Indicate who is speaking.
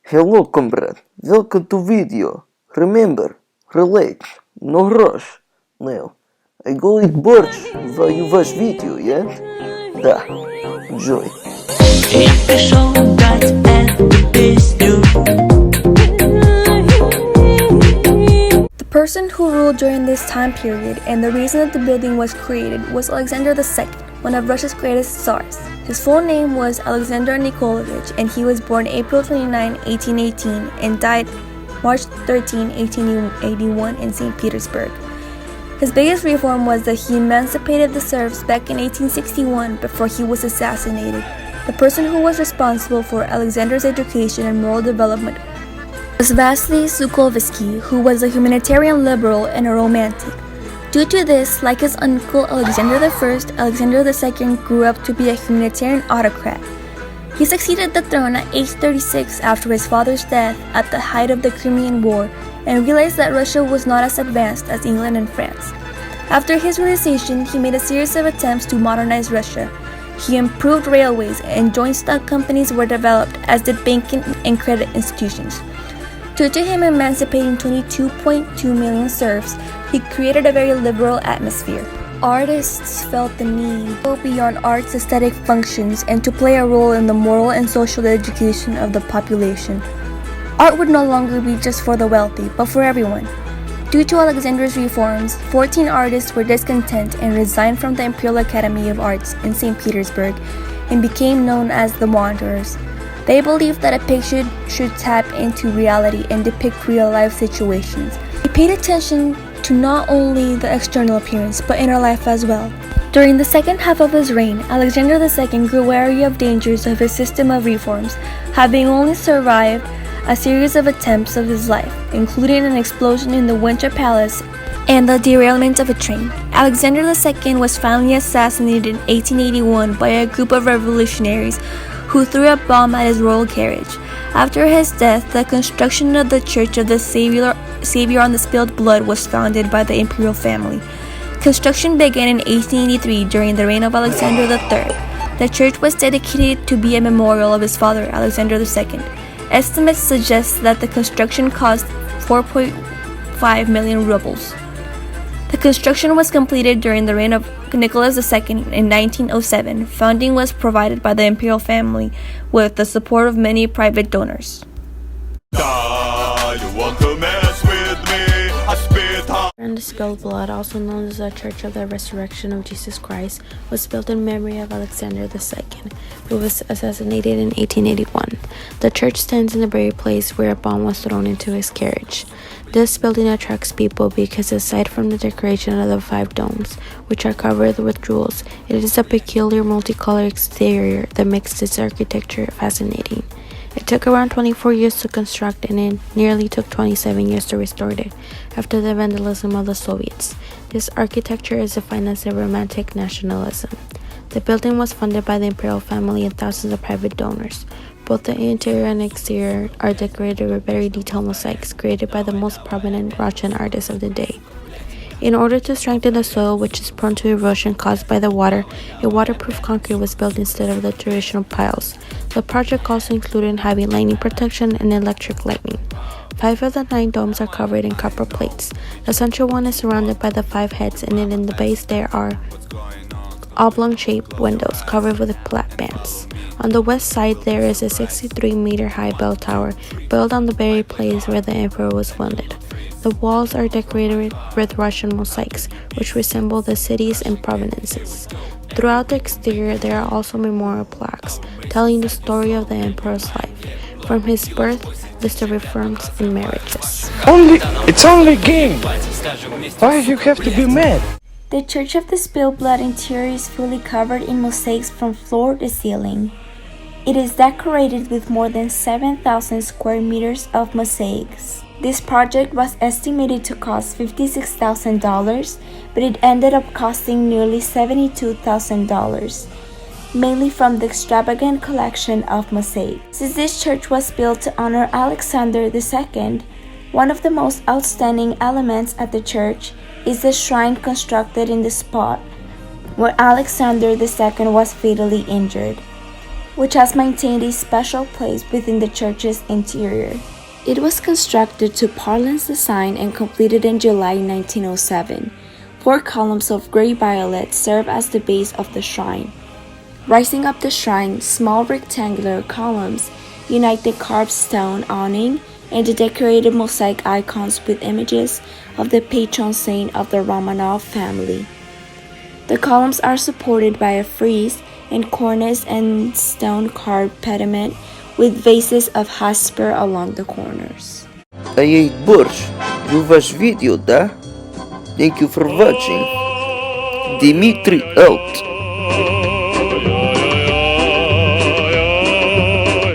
Speaker 1: Hello, comrade. Welcome to video. Remember, relax, no rush. Now, I go eat borщ while you watch video, yeah? Да, enjoy.
Speaker 2: Я пришел дать эту песню.
Speaker 3: The person who ruled during this time period and the reason that the building was created was Alexander II, one of Russia's greatest tsars. His full name was Alexander Nikolaevich, and he was born April 29, 1818 and died March 13, 1881 in St. Petersburg. His biggest reform was that he emancipated the serfs back in 1861 before he was assassinated. The person who was responsible for Alexander's education and moral development was Vasily Sukovsky, who was a humanitarian liberal and a romantic. Due to this, like his uncle Alexander I, Alexander II grew up to be a humanitarian autocrat. He succeeded the throne at age 36 after his father's death at the height of the Crimean War and realized that Russia was not as advanced as England and France. After his realization, he made a series of attempts to modernize Russia. He improved railways and joint stock companies were developed, as did banking and credit institutions. Due to him emancipating 22.2 million serfs, he created a very liberal atmosphere. Artists felt the need to go beyond art's aesthetic functions and to play a role in the moral and social education of the population. Art would no longer be just for the wealthy, but for everyone. Due to Alexander's reforms, 14 artists were discontent and resigned from the Imperial Academy of Arts in St. Petersburg and became known as the Wanderers. They believed that a picture should tap into reality and depict real-life situations. He paid attention to not only the external appearance, but inner life as well. During the second half of his reign, Alexander II grew wary of dangers of his system of reforms, having only survived a series of attempts of his life, including an explosion in the Winter Palace and the derailment of a train. Alexander II was finally assassinated in 1881 by a group of revolutionaries who threw a bomb at his royal carriage. After his death, the construction of the Church of the Savior on the Spilled Blood was founded by the imperial family. Construction began in 1883 during the reign of Alexander III. The church was dedicated to be a memorial of his father, Alexander II. Estimates suggest that the construction cost 4.5 million rubles. The construction was completed during the reign of Nicholas II in 1907. Funding was provided by the imperial family with the support of many private donors.
Speaker 4: And the Spilled Blood, also known as the Church of the Resurrection of Jesus Christ, was built in memory of Alexander II, who was assassinated in 1881. The church stands in the very place where a bomb was thrown into his carriage. This building attracts people because aside from the decoration of the 5 domes, which are covered with jewels, it is a peculiar multicolored exterior that makes its architecture fascinating. It took around 24 years to construct and it nearly took 27 years to restore it after the vandalism of the Soviets. This architecture is defined as a romantic nationalism. The building was funded by the imperial family and thousands of private donors. Both the interior and exterior are decorated with very detailed mosaics created by the most prominent Russian artists of the day. In order to strengthen the soil, which is prone to erosion caused by the water, a waterproof concrete was built instead of the traditional piles. The project also included having lightning protection and electric lighting. 5 of the 9 domes are covered in copper plates. The central one is surrounded by the 5 heads, and in the base there are oblong-shaped windows covered with flat bands. On the west side there is a 63-meter-high bell tower built on the very place where the emperor was wounded. The walls are decorated with Russian mosaics, which resemble the cities and provinces. Throughout the exterior there are also memorial plaques telling the story of the emperor's life, from his birth, list of reforms, and marriages.
Speaker 5: It's only a game! Why do you have to be mad?
Speaker 3: The Church of the Spilled Blood interior is fully covered in mosaics from floor to ceiling. It is decorated with more than 7,000 square meters of mosaics. This project was estimated to cost $56,000, but it ended up costing nearly $72,000, mainly from the extravagant collection of mosaics. Since this church was built to honor Alexander II, one of the most outstanding elements at the church is the shrine constructed in the spot where Alexander II was fatally injured. which has maintained a special place within the church's interior.
Speaker 4: It was constructed to Parlin's design and completed in July 1907. 4 columns of gray violet serve as the base of the shrine. Rising up the shrine, small rectangular columns unite the carved stone awning and the decorated mosaic icons with images of the patron saint of the Romanov family. The columns are supported by a frieze and cornice and stone-carved pediment with vases of jasper along the corners.
Speaker 1: I ate борщ. You watch video, да? Thank you for watching. Dimitri out.